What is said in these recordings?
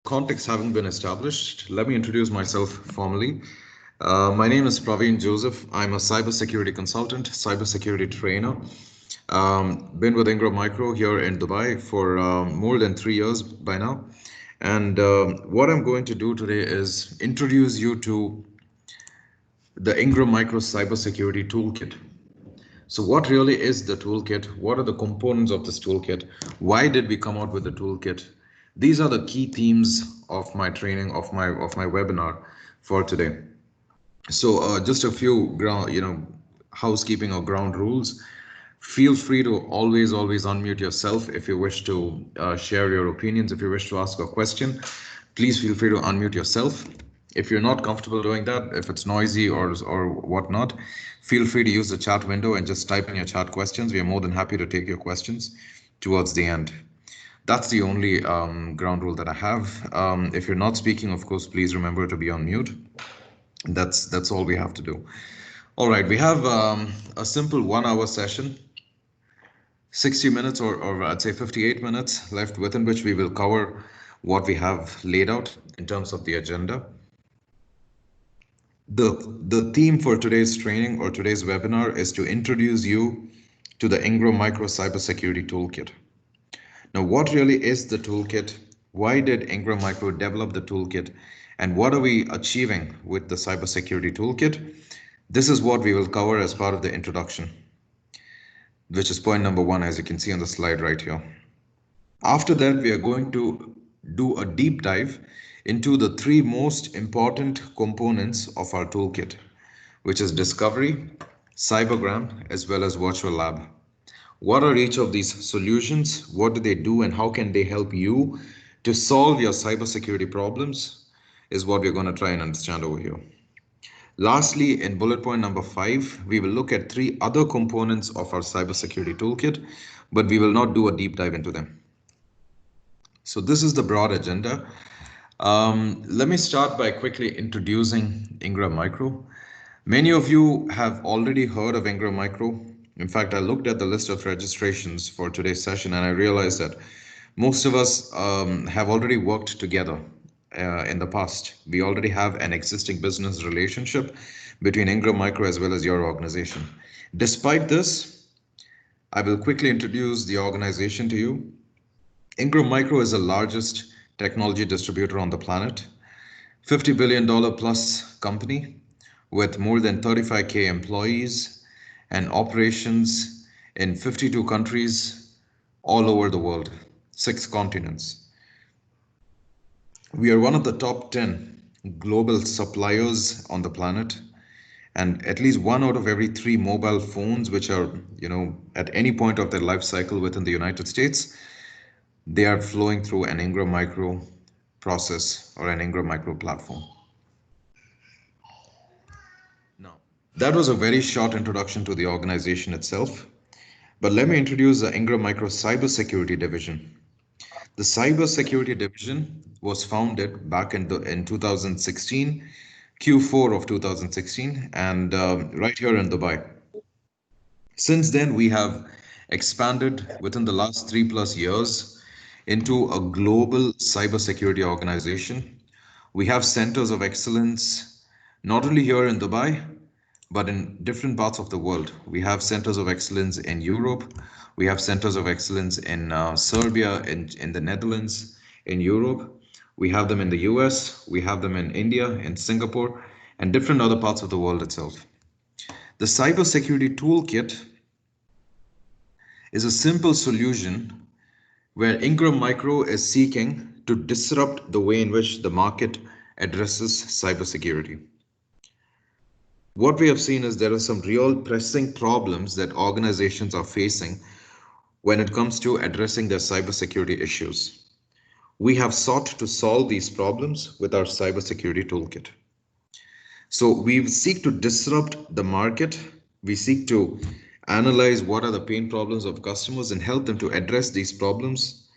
Context having been established, let me introduce myself formally. My name is Praveen Joseph. I'm a cybersecurity consultant, cybersecurity trainer. Been with Ingram Micro here in Dubai for more than 3 years by now. And what I'm going to do today is introduce you to the Ingram Micro Cybersecurity Toolkit. So what really is the toolkit? What are the components of this toolkit? Why did we come out with the toolkit? These are the key themes of my training, of my webinar for today. So just a few housekeeping or ground rules. Feel free to always unmute yourself if you wish to share your opinions. If you wish to ask a question, please feel free to unmute yourself. If you're not comfortable doing that, if it's noisy or whatnot, feel free to use the chat window and just type in your chat questions. We are more than happy to take your questions towards the end. That's the only ground rule that I have. If you're not speaking, of course, please remember to be on mute. That's all we have to do. All right, we have a simple 1-hour session, 60 minutes or I'd say 58 minutes left, within which we will cover what we have laid out in terms of the agenda. The theme for today's training or today's webinar is to introduce you to the Ingram Micro Cybersecurity Toolkit. Now, what really is the toolkit? Why did Ingram Micro develop the toolkit? And what are we achieving with the cybersecurity toolkit? This is what we will cover as part of the introduction, which is point number 1, as you can see on the slide right here. After that, we are going to do a deep dive into the 3 most important components of our toolkit, which is discovery, CyberGram, as well as virtual lab. What are each of these solutions? What do they do, and how can they help you to solve your cybersecurity problems is what we're going to try and understand over here. Lastly, in bullet point number 5, we will look at 3 other components of our cybersecurity toolkit, but we will not do a deep dive into them. So this is the broad agenda. Let me start by quickly introducing Ingram Micro. Many of you have already heard of Ingram Micro. In fact, I looked at the list of registrations for today's session and I realized that most of us have already worked together in the past. We already have an existing business relationship between Ingram Micro as well as your organization. Despite this, I will quickly introduce the organization to you. Ingram Micro is the largest technology distributor on the planet, $50 billion plus company with more than 35K employees and operations in 52 countries all over the world, 6 continents. We are one of the top 10 global suppliers on the planet, and at least 1 out of every 3 mobile phones which are, at any point of their life cycle within the United States, they are flowing through an Ingram Micro process or an Ingram Micro platform. Now, that was a very short introduction to the organization itself, but let me introduce the Ingram Micro Cybersecurity Division. The Cybersecurity Division was founded back in 2016, Q4 of 2016, and right here in Dubai. Since then, we have expanded within the last 3+ years into a global cybersecurity organization. We have centers of excellence, not only here in Dubai, but in different parts of the world. We have centers of excellence in Europe. We have centers of excellence in Serbia, in the Netherlands, in Europe. We have them in the US. We have them in India, in Singapore, and different other parts of the world itself. The cybersecurity toolkit is a simple solution where Ingram Micro is seeking to disrupt the way in which the market addresses cybersecurity. What we have seen is there are some real pressing problems that organizations are facing when it comes to addressing their cybersecurity issues. We have sought to solve these problems with our cybersecurity toolkit. So we seek to disrupt the market. We seek to analyze what are the pain problems of customers and help them to address these problems,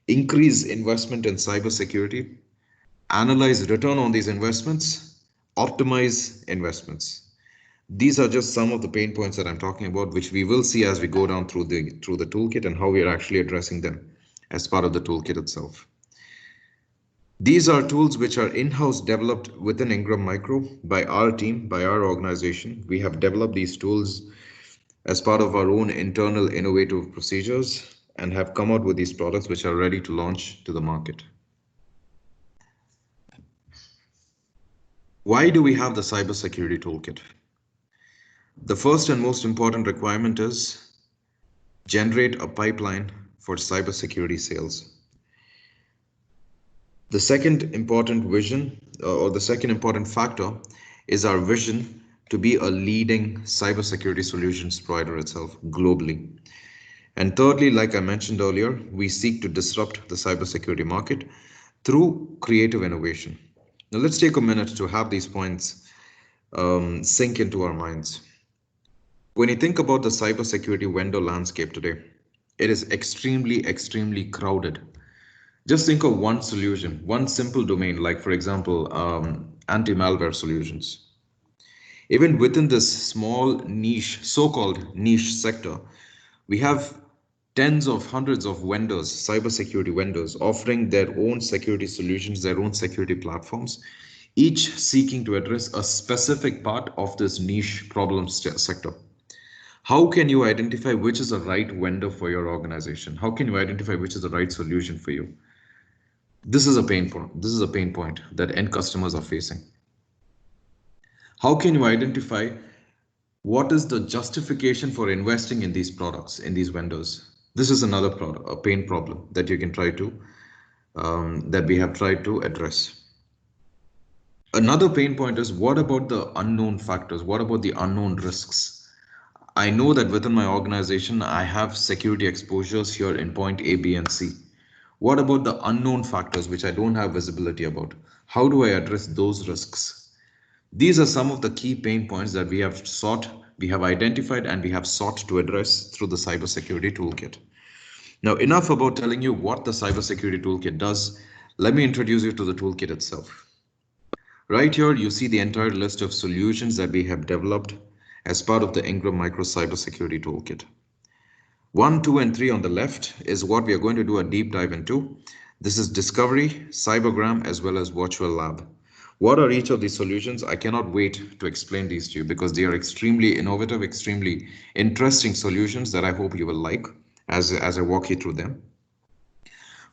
increase investment in cybersecurity, analyze return on these investments, optimize investments. These are just some of the pain points that I'm talking about, which we will see as we go down through the toolkit and how we are actually addressing them as part of the toolkit itself. These are tools which are in-house developed within Ingram Micro by our team, by our organization. We have developed these tools as part of our own internal innovative procedures and have come out with these products which are ready to launch to the market. Why do we have the cybersecurity toolkit? The first and most important requirement is generate a pipeline for cybersecurity sales. The second important vision or the second important factor is our vision to be a leading cybersecurity solutions provider itself globally. And thirdly, like I mentioned earlier, we seek to disrupt the cybersecurity market through creative innovation. Now let's take a minute to have these points sink into our minds. When you think about the cybersecurity vendor landscape today, it is extremely crowded. Just think of one solution, one simple domain, like for example, anti-malware solutions. Even within this small niche, so-called niche sector, we have tens of hundreds of vendors, cybersecurity vendors, offering their own security solutions, their own security platforms, each seeking to address a specific part of this niche problem sector. How can you identify which is the right vendor for your organization? How can you identify which is the right solution for you? This is a pain point. This is a pain point that end customers are facing. How can you identify what is the justification for investing in these products, in these vendors? This is another a pain problem that you can try to, that we have tried to address. Another pain point is, what about the unknown factors? What about the unknown risks? I know that within my organization, I have security exposures here in point A, B, and C. What about the unknown factors which I don't have visibility about? How do I address those risks? These are some of the key pain points that we have identified, and we have sought to address through the cybersecurity toolkit. Now, enough about telling you what the cybersecurity toolkit does. Let me introduce you to the toolkit itself. Right here, you see the entire list of solutions that we have developed as part of the Ingram Micro Cybersecurity Toolkit. 1, 2, and 3 on the left is what we are going to do a deep dive into. This is Discovery, CyberGram, as well as Virtual Lab. What are each of these solutions? I cannot wait to explain these to you because they are extremely innovative, extremely interesting solutions that I hope you will like as I walk you through them.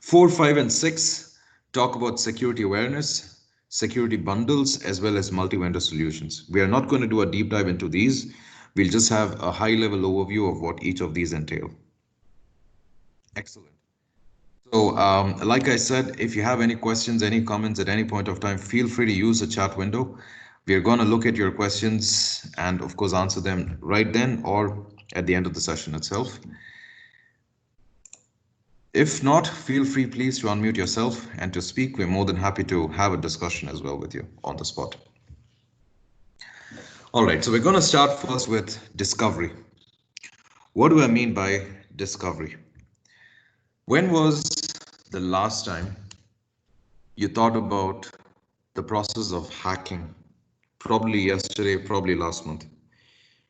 4, 5, and 6 talk about security awareness, security bundles, as well as multi-vendor solutions. We are not going to do a deep dive into these. We'll just have a high-level overview of what each of these entail. Excellent. So, like I said, if you have any questions, any comments at any point of time, feel free to use the chat window. We are going to look at your questions and, of course, answer them right then or at the end of the session itself. If not, feel free, please, to unmute yourself and to speak. We're more than happy to have a discussion as well with you on the spot. All right, so we're going to start first with discovery. What do I mean by discovery? When was the last time you thought about the process of hacking? Probably yesterday, probably last month.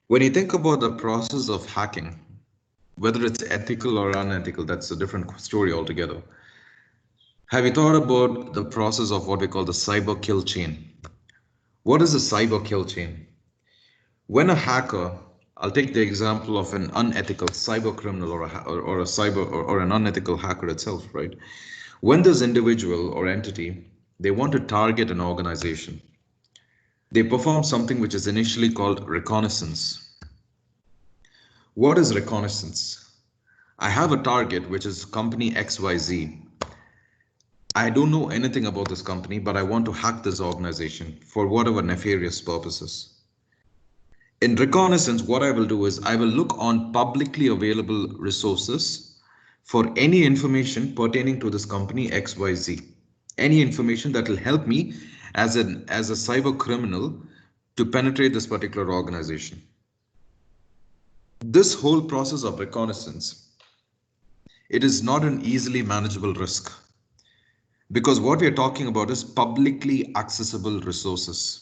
When you think about the process of hacking, whether it's ethical or unethical, that's a different story altogether. Have you thought about the process of what we call the cyber kill chain? What is a cyber kill chain? When a hacker, I'll take the example of an unethical cyber criminal or an unethical hacker itself, right? When this individual or entity, they want to target an organization, they perform something which is initially called reconnaissance. What is reconnaissance? I have a target, which is company XYZ. I don't know anything about this company, but I want to hack this organization for whatever nefarious purposes. In reconnaissance, what I will do is I will look on publicly available resources for any information pertaining to this company XYZ. Any information that will help me as a cyber criminal to penetrate this particular organization. This whole process of reconnaissance, it is not an easily manageable risk, because what we are talking about is publicly accessible resources.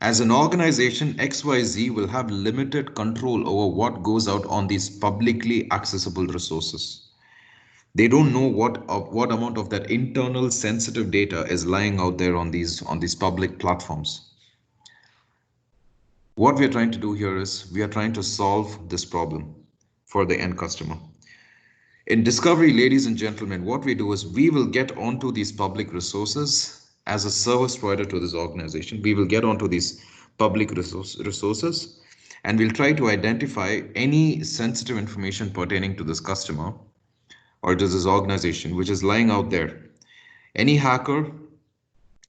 As an organization, XYZ will have limited control over what goes out on these publicly accessible resources. They don't know what amount of that internal sensitive data is lying out there on these public platforms. What we are trying to do here is we are trying to solve this problem for the end customer. In discovery, ladies and gentlemen, what we do is we will get onto these public resources as a service provider to this organization. We will get onto these public resources and we'll try to identify any sensitive information pertaining to this customer or to this organization which is lying out there. Any hacker,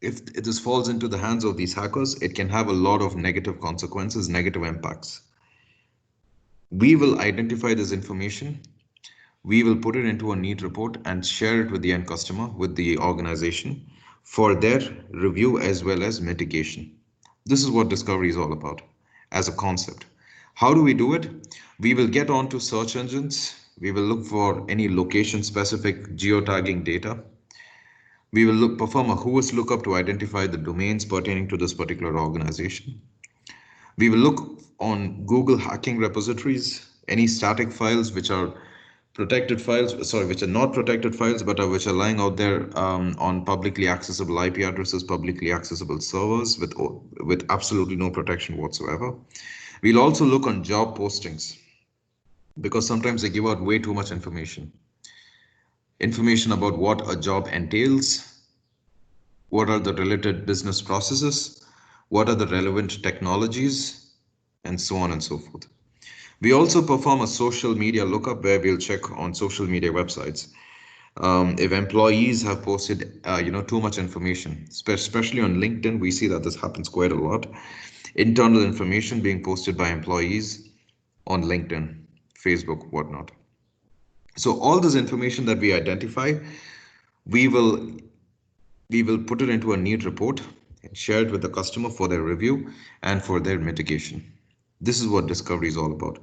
if this falls into the hands of these hackers, it can have a lot of negative consequences, negative impacts. We will identify this information. We will put it into a neat report and share it with the end customer, with the organization for their review as well as mitigation. This is what discovery is all about as a concept. How do we do it? We will get onto search engines. We will look for any location specific geotagging data. We will perform a whois lookup to identify the domains pertaining to this particular organization. We will look on Google hacking repositories, any static files which are protected files, sorry, which are not protected files, but which are lying out there on publicly accessible IP addresses, publicly accessible servers with absolutely no protection whatsoever. We'll also look on job postings because sometimes they give out way too much information. Information about what a job entails, what are the related business processes, what are the relevant technologies, and so on and so forth. We also perform a social media lookup where we'll check on social media websites. If employees have posted, too much information, especially on LinkedIn, we see that this happens quite a lot. Internal information being posted by employees on LinkedIn, Facebook, whatnot. So all this information that we identify, we will put it into a neat report and share it with the customer for their review and for their mitigation. This is what discovery is all about.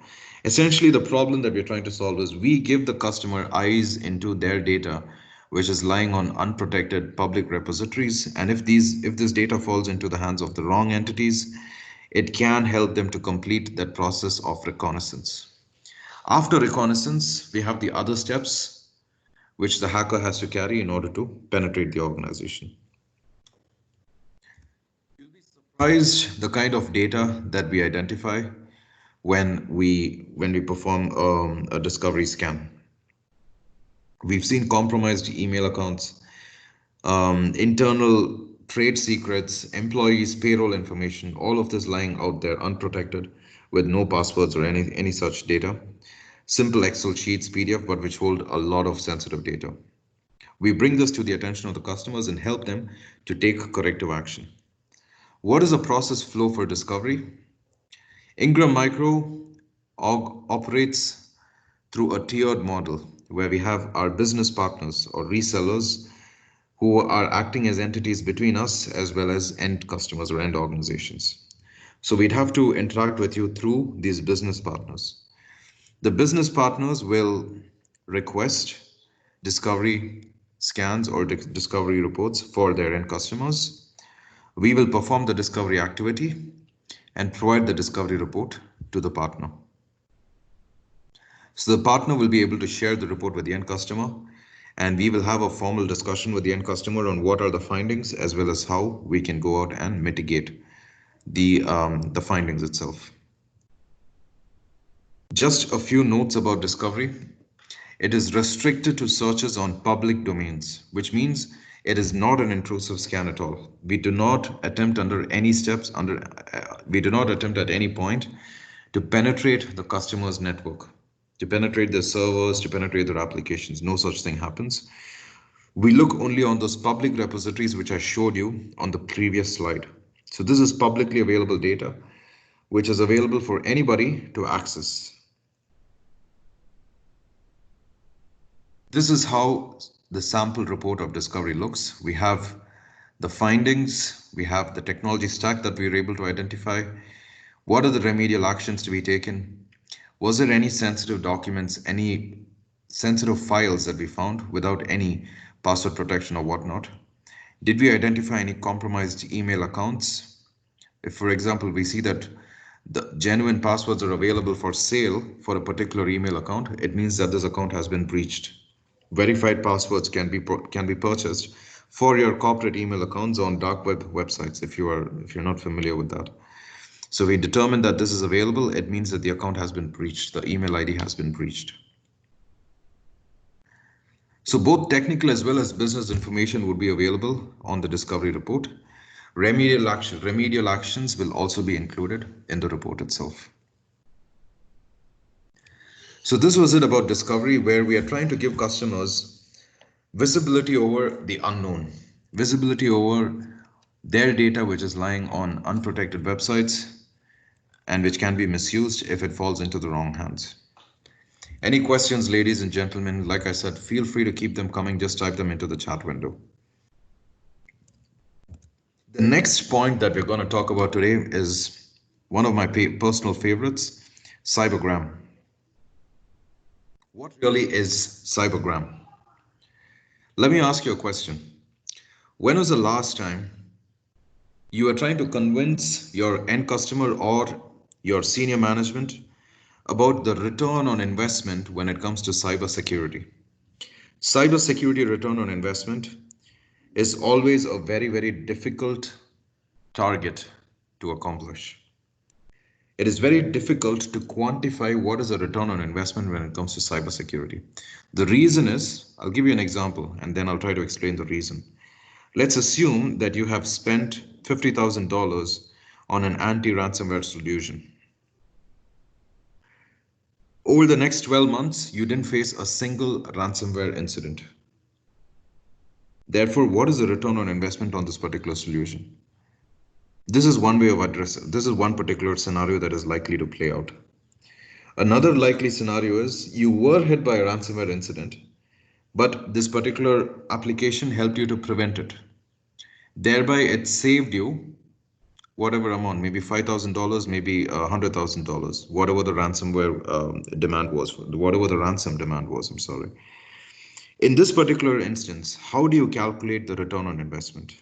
Essentially, the problem that we're trying to solve is we give the customer eyes into their data, which is lying on unprotected public repositories. And if this data falls into the hands of the wrong entities, it can help them to complete that process of reconnaissance. After reconnaissance, we have the other steps which the hacker has to carry in order to penetrate the organization. You'll be surprised the kind of data that we identify when we perform a discovery scan. We've seen compromised email accounts, internal trade secrets, employees, payroll information, all of this lying out there unprotected with no passwords or any such data. Simple Excel sheets, PDF, but which hold a lot of sensitive data. We bring this to the attention of the customers and help them to take corrective action. What is a process flow for discovery? Ingram Micro operates through a tiered model where we have our business partners or resellers who are acting as entities between us as well as end customers or end organizations. So we'd have to interact with you through these business partners. The business partners will request discovery scans or discovery reports for their end customers. We will perform the discovery activity and provide the discovery report to the partner. So the partner will be able to share the report with the end customer, and we will have a formal discussion with the end customer on what are the findings as well as how we can go out and mitigate the findings itself. Just a few notes about discovery. It is restricted to searches on public domains, which means it is not an intrusive scan at all. We do not attempt under any steps we do not attempt at any point to penetrate the customer's network, to penetrate their servers, to penetrate their applications. No such thing happens. We look only on those public repositories which I showed you on the previous slide. So this is publicly available data, which is available for anybody to access. This is how the sample report of discovery looks. We have the findings, we have the technology stack that we were able to identify. What are the remedial actions to be taken? Was there any sensitive documents, any sensitive files that we found without any password protection or whatnot? Did we identify any compromised email accounts? If, for example, we see that the genuine passwords are available for sale for a particular email account, it means that this account has been breached. Verified passwords can be purchased for your corporate email accounts on dark web websites if you're not familiar with that. So we determine that this is available. It means that the account has been breached. The email ID has been breached. So both technical as well as business information would be available on the discovery report. Remedial actions will also be included in the report itself. So this was it about discovery, where we are trying to give customers visibility over the unknown, visibility over their data which is lying on unprotected websites and which can be misused if it falls into the wrong hands. Any questions, ladies and gentlemen? Like I said, feel free to keep them coming. Just type them into the chat window. The next point that we're going to talk about today is one of my personal favorites, CyberGram. What really is CyberGram? Let me ask you a question. When was the last time you were trying to convince your end customer or your senior management about the return on investment when it comes to cybersecurity? Cybersecurity return on investment is always a very, very difficult target to accomplish. It is very difficult to quantify what is a return on investment when it comes to cybersecurity. The reason is, I'll give you an example and then I'll try to explain the reason. Let's assume that you have spent $50,000 on an anti-ransomware solution. Over the next 12 months, you didn't face a single ransomware incident. Therefore, what is the return on investment on this particular solution? This is one way of addressing. This is one particular scenario that is likely to play out. Another likely scenario is you were hit by a ransomware incident, but this particular application helped you to prevent it. Thereby, it saved you whatever amount, maybe $5,000, maybe $100,000, whatever the ransomware demand was, whatever the ransom demand was, I'm sorry. In this particular instance, how do you calculate the return on investment?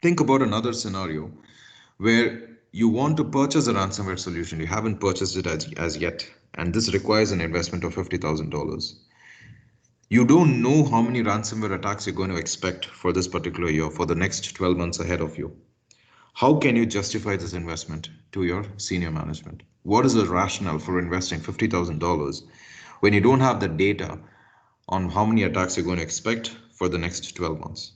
Think about another scenario where you want to purchase a ransomware solution. You haven't purchased it as yet, and this requires an investment of $50,000. You don't know how many ransomware attacks you're going to expect for this particular year, for the next 12 months ahead of you. How can you justify this investment to your senior management? What is the rationale for investing $50,000 when you don't have the data on how many attacks you're going to expect for the next 12 months?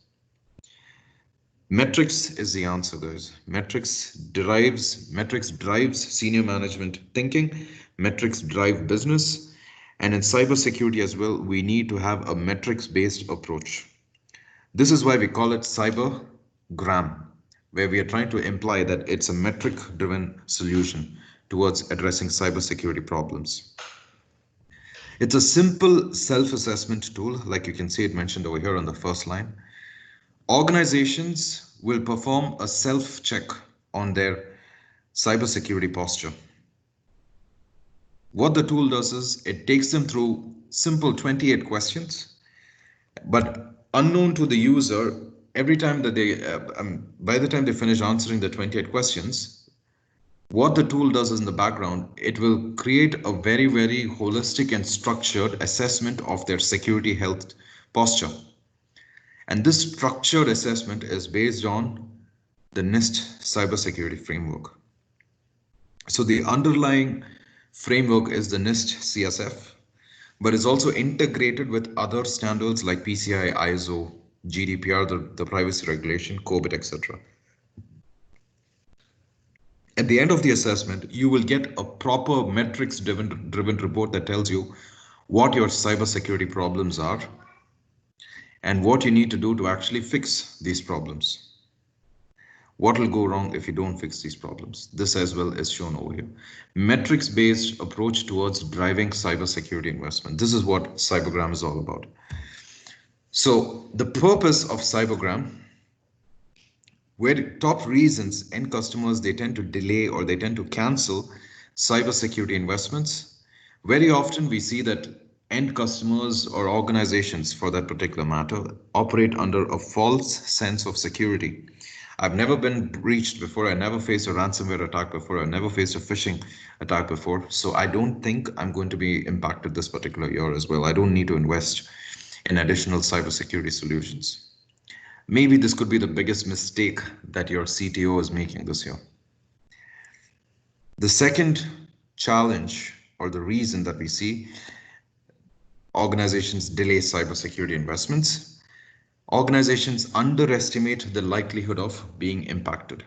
Metrics is the answer, guys. Metrics drives senior management thinking. Metrics drive business. And in cybersecurity as well, we need to have a metrics-based approach. This is why we call it CyberGram, where we are trying to imply that it's a metric-driven solution towards addressing cybersecurity problems. It's a simple self-assessment tool, like you can see it mentioned over here on the first line. Organizations will perform a self-check on their cybersecurity posture. What the tool does is it takes them through simple 28 questions, but unknown to the user, every time that they, by the time they finish answering the 28 questions, what the tool does is in the background, it will create a very, very holistic and structured assessment of their security health posture. And this structured assessment is based on the NIST cybersecurity framework. So the underlying framework is the NIST CSF, but it's also integrated with other standards like PCI, ISO, GDPR, the privacy regulation, COBIT, etc. At the end of the assessment, you will get a proper metrics-driven report that tells you what your cybersecurity problems are and what you need to do to actually fix these problems. What will go wrong if you don't fix these problems? This as well is shown over here. Metrics-based approach towards driving cybersecurity investment. This is what CyberGram is all about. So the purpose of CyberGram, where top reasons end customers, they tend to delay or they tend to cancel cybersecurity investments. Very often we see that end customers or organizations for that particular matter operate under a false sense of security. I've never been breached before. I never faced a ransomware attack before. I never faced a phishing attack before. So I don't think I'm going to be impacted this particular year as well. I don't need to invest in additional cybersecurity solutions. Maybe this could be the biggest mistake that your CTO is making this year. The second challenge, or the reason that we see organizations delay cybersecurity investments, organizations underestimate the likelihood of being impacted.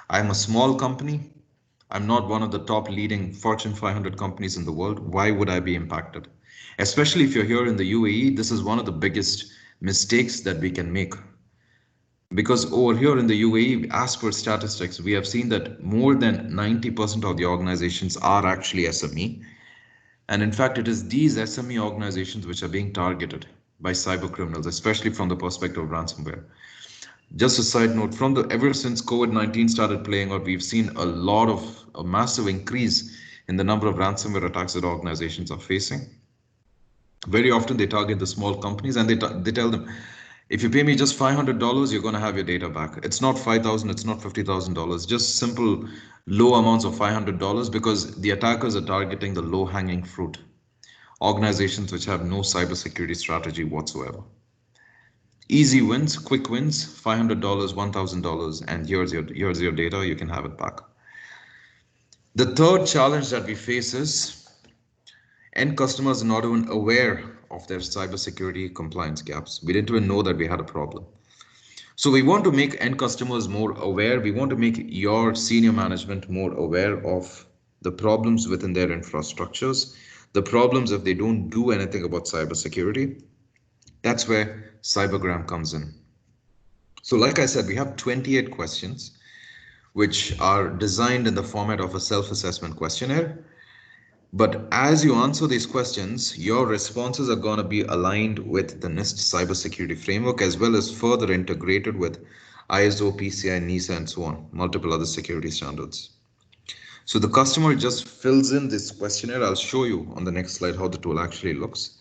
I'm a small company. I'm not one of the top leading Fortune 500 companies in the world. Why would I be impacted? Especially if you're here in the UAE, this is one of the biggest mistakes that we can make. Because over here in the UAE, as per statistics, we have seen that more than 90% of the organizations are actually SME. And in fact, it is these SME organizations which are being targeted by cyber criminals, especially from the perspective of ransomware. Just a side note, ever since COVID-19 started playing out, we've seen a massive increase in the number of ransomware attacks that organizations are facing. Very often they target the small companies and they tell them, if you pay me just $500, you're going to have your data back. It's not $5,000, it's not $50,000, just simple low amounts of $500 because the attackers are targeting the low-hanging fruit, organizations which have no cybersecurity strategy whatsoever. Easy wins, quick wins, $500, $1,000, and here's your data, you can have it back. The third challenge that we face is end customers are not even aware of their cybersecurity compliance gaps. We didn't even know that we had a problem. So we want to make end customers more aware. We want to make your senior management more aware of the problems within their infrastructures, the problems if they don't do anything about cybersecurity. That's where CyberGram comes in. So like I said, we have 28 questions which are designed in the format of a self-assessment questionnaire. But as you answer these questions, your responses are going to be aligned with the NIST cybersecurity framework as well as further integrated with ISO, PCI, NISA, and so on, multiple other security standards. So the customer just fills in this questionnaire. I'll show you on the next slide how the tool actually looks.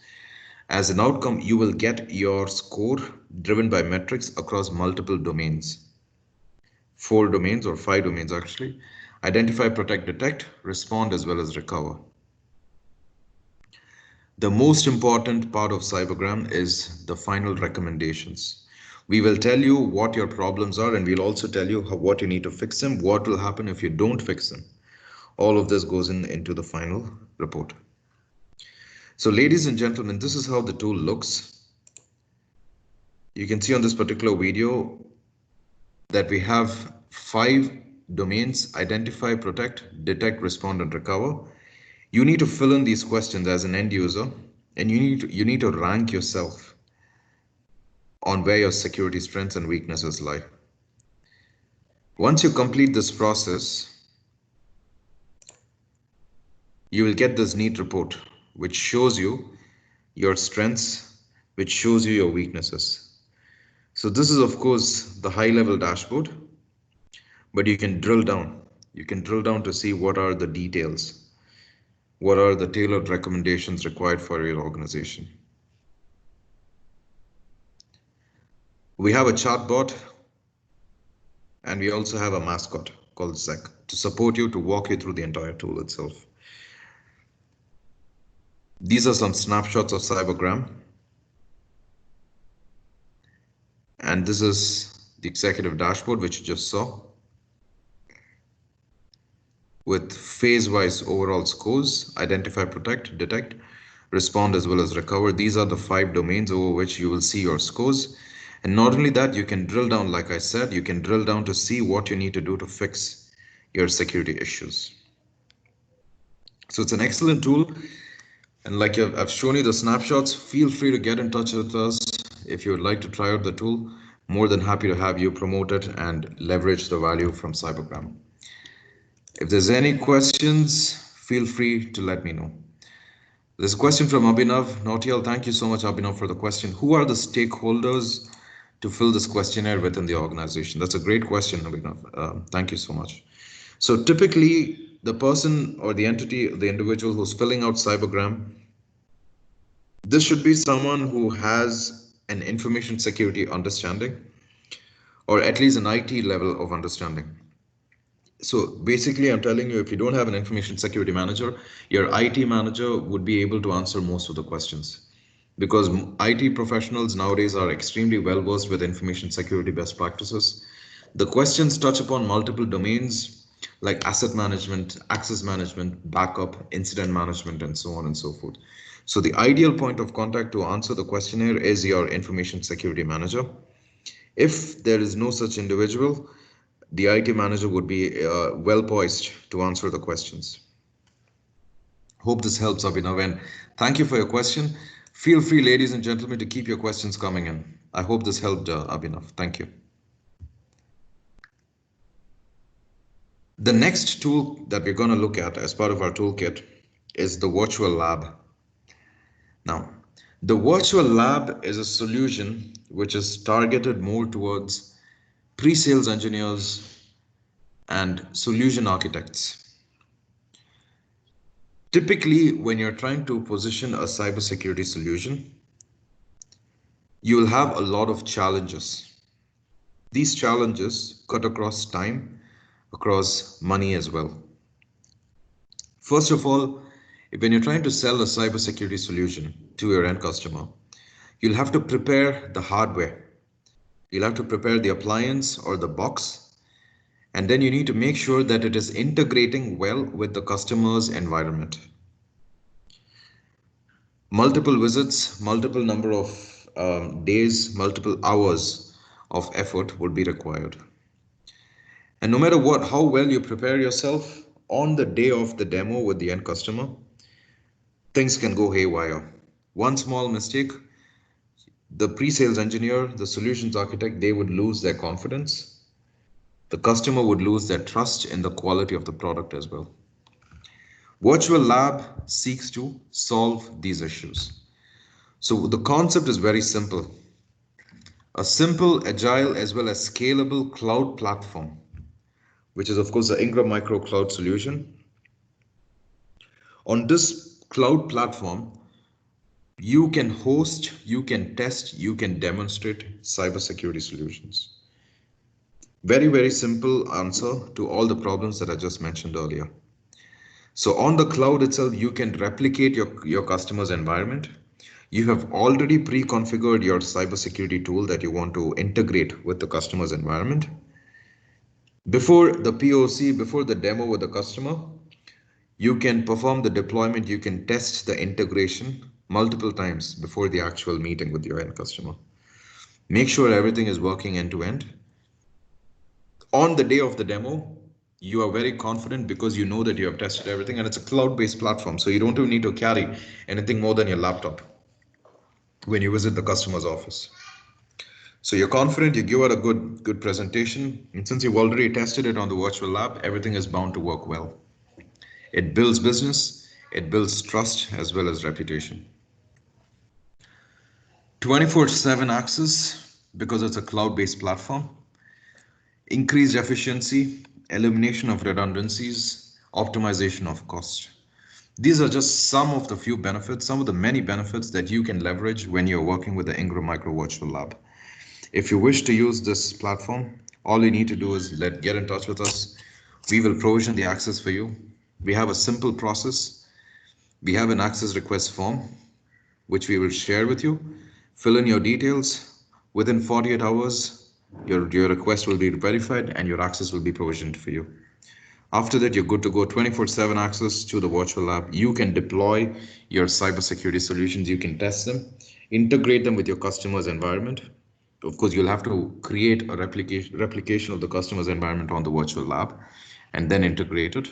As an outcome, you will get your score driven by metrics across multiple domains. 4 domains or 5 domains actually. Identify, protect, detect, respond, as well as recover. The most important part of CyberGram is the final recommendations. We will tell you what your problems are and we'll also tell you what you need to fix them, what will happen if you don't fix them. All of this goes into the final report. So ladies and gentlemen, this is how the tool looks. You can see on this particular video that we have 5 domains: identify, protect, detect, respond, and recover. You need to fill in these questions as an end user, and you need to rank yourself on where your security strengths and weaknesses lie. Once you complete this process, you will get this neat report which shows you your strengths, which shows you your weaknesses. So this is of course the high level dashboard, but you can drill down. You can drill down to see what are the details, what are the tailored recommendations required for your organization. We have a chatbot and we also have a mascot called Zek to support you, to walk you through the entire tool itself. These are some snapshots of CyberGram. And this is the executive dashboard, which you just saw, with phase-wise overall scores: identify, protect, detect, respond, as well as recover. These are the 5 domains over which you will see your scores. And not only that, you can drill down, like I said, you can drill down to see what you need to do to fix your security issues. So it's an excellent tool. And like I've shown you the snapshots, feel free to get in touch with us if you would like to try out the tool. More than happy to have you promote it and leverage the value from CyberGram. If there's any questions, feel free to let me know. There's a question from Abhinav Nautiyal. Thank you so much, Abhinav, for the question. Who are the stakeholders to fill this questionnaire within the organization? That's a great question, Abhinav. Thank you so much. So typically, the person or the entity, the individual who's filling out CyberGram, this should be someone who has an information security understanding, or at least an IT level of understanding. So basically, I'm telling you, if you don't have an information security manager, your IT manager would be able to answer most of the questions. Because IT professionals nowadays are extremely well versed with information security best practices. The questions touch upon multiple domains like asset management, access management, backup, incident management, and so on and so forth. So the ideal point of contact to answer the questionnaire is your information security manager. If there is no such individual, the IT manager would be well poised to answer the questions. Hope this helps, Abhinav, and thank you for your question. Feel free, ladies and gentlemen, to keep your questions coming in. I hope this helped, Abhinav. Thank you. The next tool that we're going to look at as part of our toolkit is the virtual lab. Now, the virtual lab is a solution which is targeted more towards pre-sales engineers and solution architects. Typically, when you're trying to position a cybersecurity solution, you will have a lot of challenges. These challenges cut across time, across money as well. First of all, when you're trying to sell a cybersecurity solution to your end customer, you'll have to prepare the hardware. You'll have to prepare the appliance or the box, and then you need to make sure that it is integrating well with the customer's environment. Multiple visits, multiple number of days, multiple hours of effort would be required. And no matter what, how well you prepare yourself on the day of the demo with the end customer, things can go haywire. One small mistake, the pre-sales engineer, the solutions architect, they would lose their confidence. The customer would lose their trust in the quality of the product as well. Virtual Lab seeks to solve these issues. So the concept is very simple. A simple, agile, as well as scalable cloud platform, which is of course the Ingram Micro Cloud solution. On this cloud platform, you can host, you can test, you can demonstrate cybersecurity solutions. Very, very simple answer to all the problems that I just mentioned earlier. So on the cloud itself, you can replicate your customer's environment. You have already pre-configured your cybersecurity tool that you want to integrate with the customer's environment. Before the POC, before the demo with the customer, you can perform the deployment, you can test the integration multiple times before the actual meeting with your end customer. Make sure everything is working end to end. On the day of the demo, you are very confident because you know that you have tested everything, and it's a cloud-based platform, so you don't even need to carry anything more than your laptop when you visit the customer's office. So you're confident, you give out a good presentation, and since you've already tested it on the virtual lab, everything is bound to work well. It builds business, it builds trust as well as reputation. 24/7 access because it's a cloud-based platform. Increased efficiency, elimination of redundancies, optimization of cost. These are just some of the few benefits, some of the many benefits that you can leverage when you're working with the Ingram Micro Virtual Lab. If you wish to use this platform, all you need to do is get in touch with us. We will provision the access for you. We have a simple process. We have an access request form, which we will share with you. Fill in your details. Within 48 hours, your request will be verified and your access will be provisioned for you. After that, you're good to go. 24/7 access to the virtual lab. You can deploy your cybersecurity solutions. You can test them, integrate them with your customer's environment. Of course, you'll have to create a replication of the customer's environment on the virtual lab and then integrate it.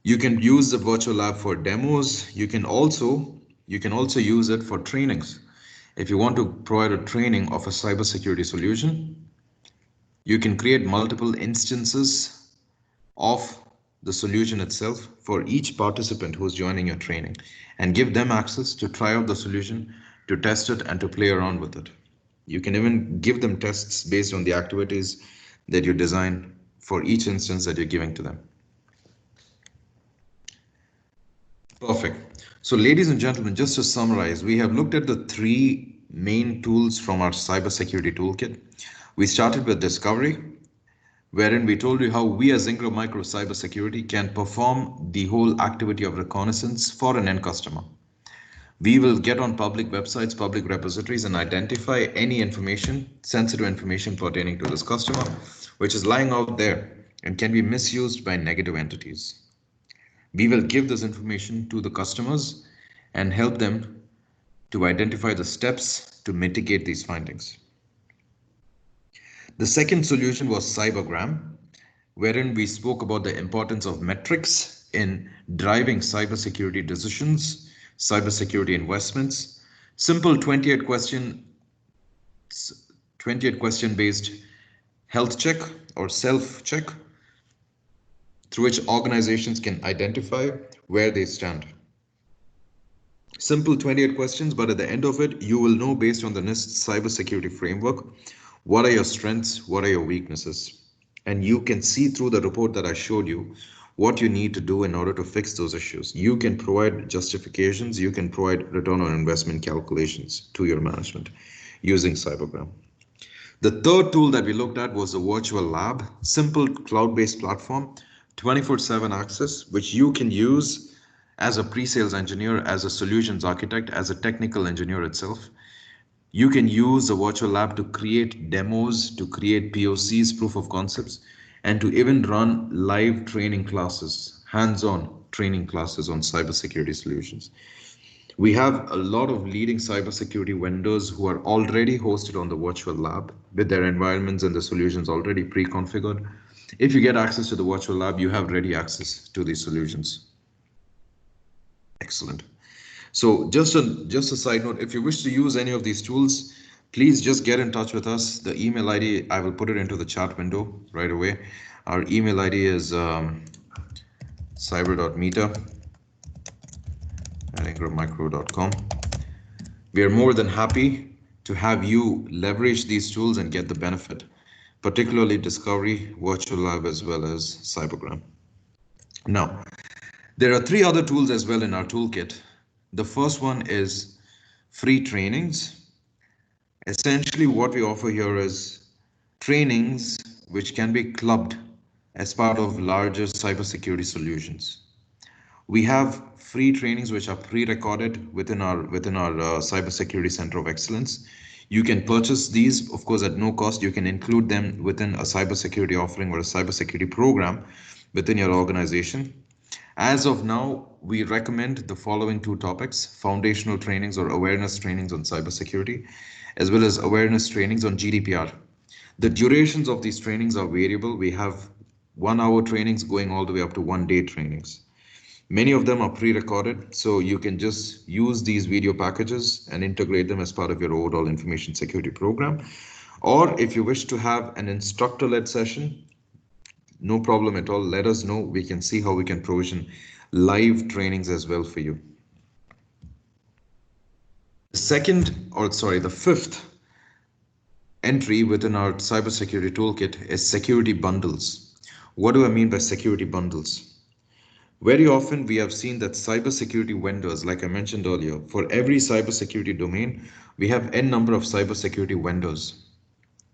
You can use the virtual lab for demos. You can also use it for trainings. If you want to provide a training of a cybersecurity solution, you can create multiple instances of the solution itself for each participant who's joining your training and give them access to try out the solution, to test it, and to play around with it. You can even give them tests based on the activities that you design for each instance that you're giving to them. Perfect. So ladies and gentlemen, just to summarize, we have looked at the three main tools from our cybersecurity toolkit. We started with discovery, wherein we told you how we as Ingram Micro Cybersecurity can perform the whole activity of reconnaissance for an end customer. We will get on public websites, public repositories, and identify any information, sensitive information pertaining to this customer, which is lying out there and can be misused by negative entities. We will give this information to the customers and help them to identify the steps to mitigate these findings. The second solution was CyberGram, wherein we spoke about the importance of metrics in driving cybersecurity decisions, cybersecurity investments. Simple 28 question based health check or self check through which organizations can identify where they stand. Simple 28 questions, but at the end of it, you will know based on the NIST cybersecurity framework, what are your strengths, what are your weaknesses? And you can see through the report that I showed you what you need to do in order to fix those issues. You can provide justifications, you can provide return on investment calculations to your management using CyberGram. The third tool that we looked at was the virtual lab, simple cloud-based platform, 24/7 access, which you can use as a pre-sales engineer, as a solutions architect, as a technical engineer itself. You can use the virtual lab to create demos, to create POCs, proof of concepts, and to even run live training classes, hands-on training classes on cybersecurity solutions. We have a lot of leading cybersecurity vendors who are already hosted on the virtual lab with their environments and the solutions already pre-configured. If you get access to the virtual lab, you have ready access to these solutions. Excellent. So just a side note, if you wish to use any of these tools, please just get in touch with us. The email ID, I will put it into the chat window right away. Our email ID is cyber.meeta@ingrammicro.com. We are more than happy to have you leverage these tools and get the benefit, particularly Discovery, Virtual Lab, as well as CyberGram. Now, there are 3 other tools as well in our toolkit. The first one is free trainings. Essentially, what we offer here is trainings which can be clubbed as part of larger cybersecurity solutions. We have free trainings which are pre-recorded within our Cybersecurity Center of Excellence. You can purchase these, of course, at no cost. You can include them within a cybersecurity offering or a cybersecurity program within your organization. As of now, we recommend the following 2 topics: foundational trainings or awareness trainings on cybersecurity, as well as awareness trainings on GDPR. The durations of these trainings are variable. We have 1-hour trainings going all the way up to 1-day trainings. Many of them are pre-recorded, so you can just use these video packages and integrate them as part of your overall information security program. Or if you wish to have an instructor-led session, no problem at all. Let us know. We can see how we can provision live trainings as well for you. The 5th entry within our cybersecurity toolkit is security bundles. What do I mean by security bundles? Very often we have seen that cybersecurity vendors, like I mentioned earlier, for every cybersecurity domain, we have n number of cybersecurity vendors,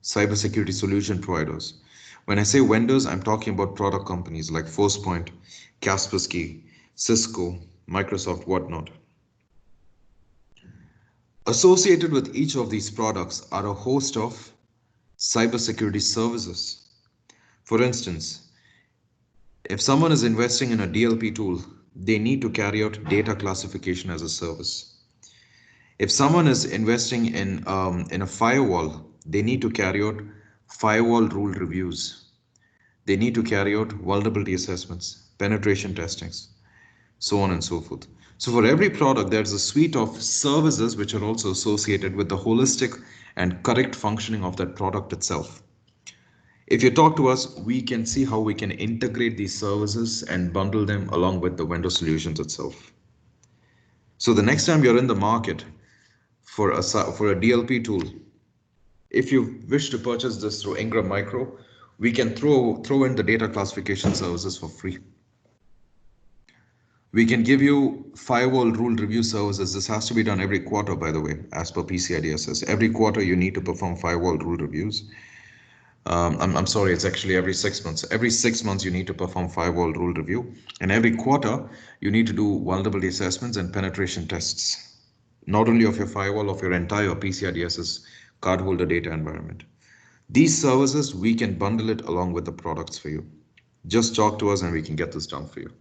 cybersecurity solution providers. When I say vendors, I'm talking about product companies like Forcepoint, Kaspersky, Cisco, Microsoft, whatnot. Associated with each of these products are a host of cybersecurity services. For instance, if someone is investing in a DLP tool, they need to carry out data classification as a service. If someone is investing in a firewall, they need to carry out firewall rule reviews. They need to carry out vulnerability assessments, penetration testings, so on and so forth. So for every product, there's a suite of services which are also associated with the holistic and correct functioning of that product itself. If you talk to us, we can see how we can integrate these services and bundle them along with the vendor solutions itself. So the next time you're in the market for a DLP tool, if you wish to purchase this through Ingram Micro, we can throw in the data classification services for free. We can give you firewall rule review services. This has to be done every quarter, by the way, as per PCI DSS. Every quarter you need to perform firewall rule reviews. I'm sorry, it's actually every 6 months. Every 6 months you need to perform firewall rule review. And every quarter you need to do vulnerability assessments and penetration tests, not only of your firewall, of your entire PCI DSS cardholder data environment. These services, we can bundle it along with the products for you. Just talk to us and we can get this done for you.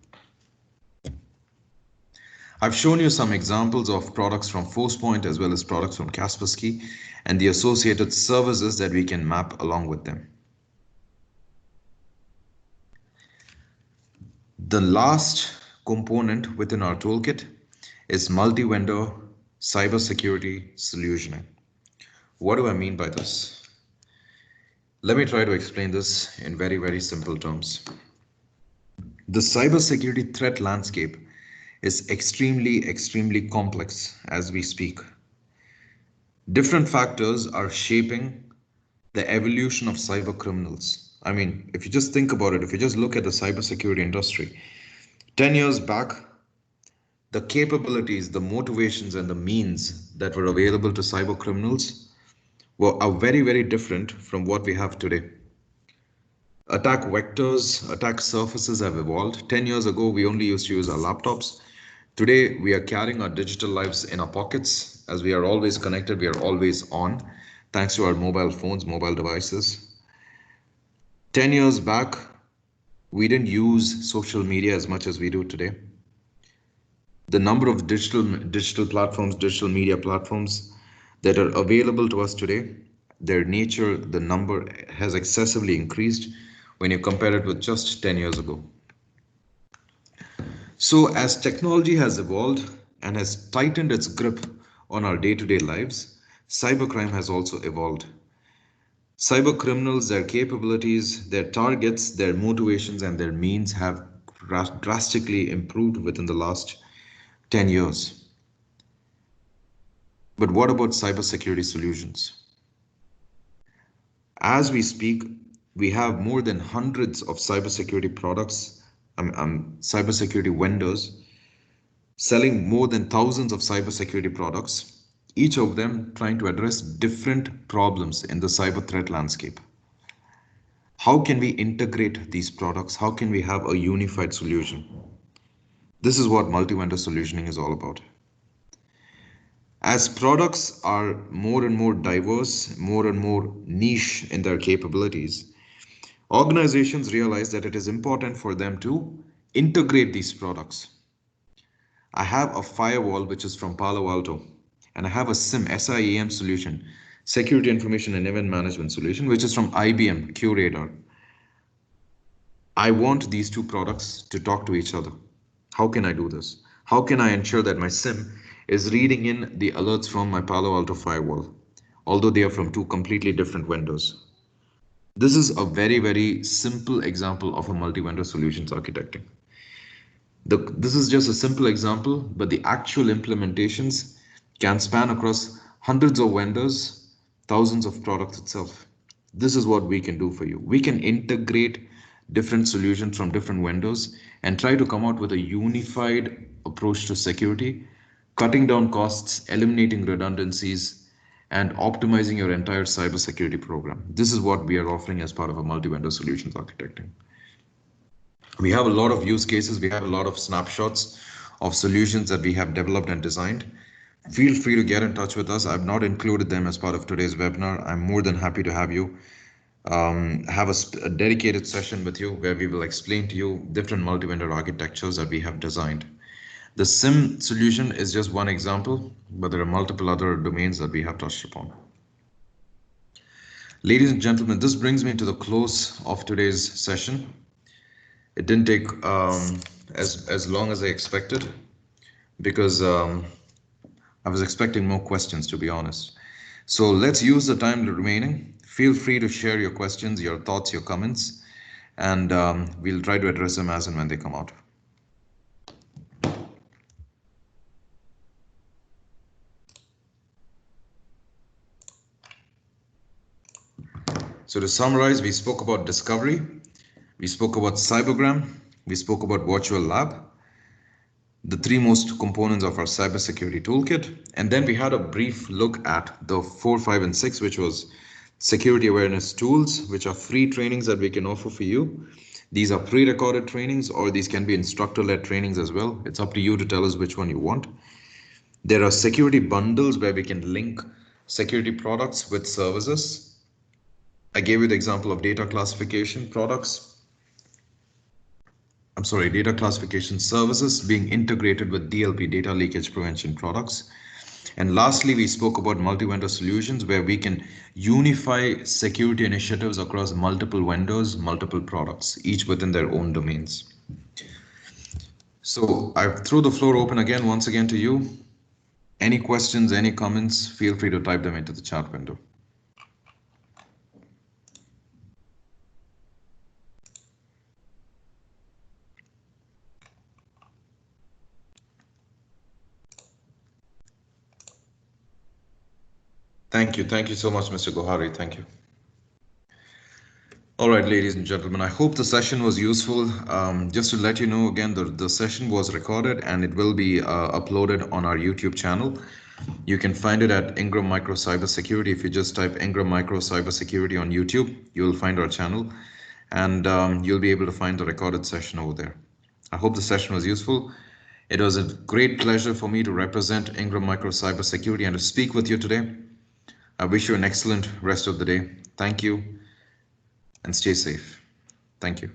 I've shown you some examples of products from ForcePoint as well as products from Kaspersky and the associated services that we can map along with them. The last component within our toolkit is multi-vendor cybersecurity solutioning. What do I mean by this? Let me try to explain this in very, very simple terms. The cybersecurity threat landscape is extremely complex as we speak. Different factors are shaping the evolution of cyber criminals. I mean, if you just think about it, if you just look at the cybersecurity industry, 10 years back, the capabilities, the motivations, and the means that were available to cyber criminals are very different from what we have today. Attack vectors, attack surfaces have evolved. 10 years ago, we only used to use our laptops. Today, we are carrying our digital lives in our pockets. As we are always connected, we are always on, thanks to our mobile phones, mobile devices. 10 years back, we didn't use social media as much as we do today. The number of digital platforms, digital media platforms that are available to us today, their nature, the number has excessively increased when you compare it with just 10 years ago. So as technology has evolved and has tightened its grip on our day-to-day lives, cybercrime has also evolved. Cyber criminals, their capabilities, their targets, their motivations, and their means have drastically improved within the last 10 years. But what about cybersecurity solutions? As we speak, we have more than hundreds of cybersecurity products, cybersecurity vendors selling more than thousands of cybersecurity products, each of them trying to address different problems in the cyber threat landscape. How can we integrate these products? How can we have a unified solution? This is what multi-vendor solutioning is all about. As products are more and more diverse, more and more niche in their capabilities, organizations realize that it is important for them to integrate these products. I have a firewall which is from Palo Alto, and I have a SIEM solution, Security Information and Event Management solution, which is from IBM QRadar. I want these two products to talk to each other. How can I do this? How can I ensure that my SIM is reading in the alerts from my Palo Alto firewall, although they are from two completely different vendors? This is a very simple example of a multi-vendor solutions architecting. This is just a simple example, but the actual implementations can span across hundreds of vendors, thousands of products itself. This is what we can do for you. We can integrate different solutions from different vendors and try to come out with a unified approach to security, cutting down costs, eliminating redundancies, and optimizing your entire cybersecurity program. This is what we are offering as part of a multi-vendor solutions architecting. We have a lot of use cases. We have a lot of snapshots of solutions that we have developed and designed. Feel free to get in touch with us. I've not included them as part of today's webinar. I'm more than happy to have you have a dedicated session with you where we will explain to you different multi-vendor architectures that we have designed. The SIM solution is just one example, but there are multiple other domains that we have touched upon. Ladies and gentlemen, this brings me to the close of today's session. It didn't take as long as I expected because I was expecting more questions, to be honest. So let's use the time remaining. Feel free to share your questions, your thoughts, your comments, and we'll try to address them as and when they come out. So to summarize, we spoke about discovery, we spoke about CyberGram, we spoke about virtual lab, the three most components of our cybersecurity toolkit. And then we had a brief look at the 4, 5, and 6, which was security awareness tools, which are free trainings that we can offer for you. These are pre-recorded trainings, or these can be instructor-led trainings as well. It's up to you to tell us which one you want. There are security bundles where we can link security products with services. I gave you the example of data classification products. Data classification services being integrated with DLP, data leakage prevention products. And lastly, we spoke about multi-vendor solutions where we can unify security initiatives across multiple vendors, multiple products, each within their own domains. So I throw the floor open again, once again to you. Any questions, any comments, feel free to type them into the chat window. Thank you. Thank you so much, Mr. Gohari. Thank you. All right, ladies and gentlemen, I hope the session was useful. Just to let you know again, the session was recorded and it will be uploaded on our YouTube channel. You can find it at Ingram Micro Cybersecurity. If you just type Ingram Micro Cybersecurity on YouTube, you'll find our channel and you'll be able to find the recorded session over there. I hope the session was useful. It was a great pleasure for me to represent Ingram Micro Cybersecurity and to speak with you today. I wish you an excellent rest of the day. Thank you and stay safe. Thank you.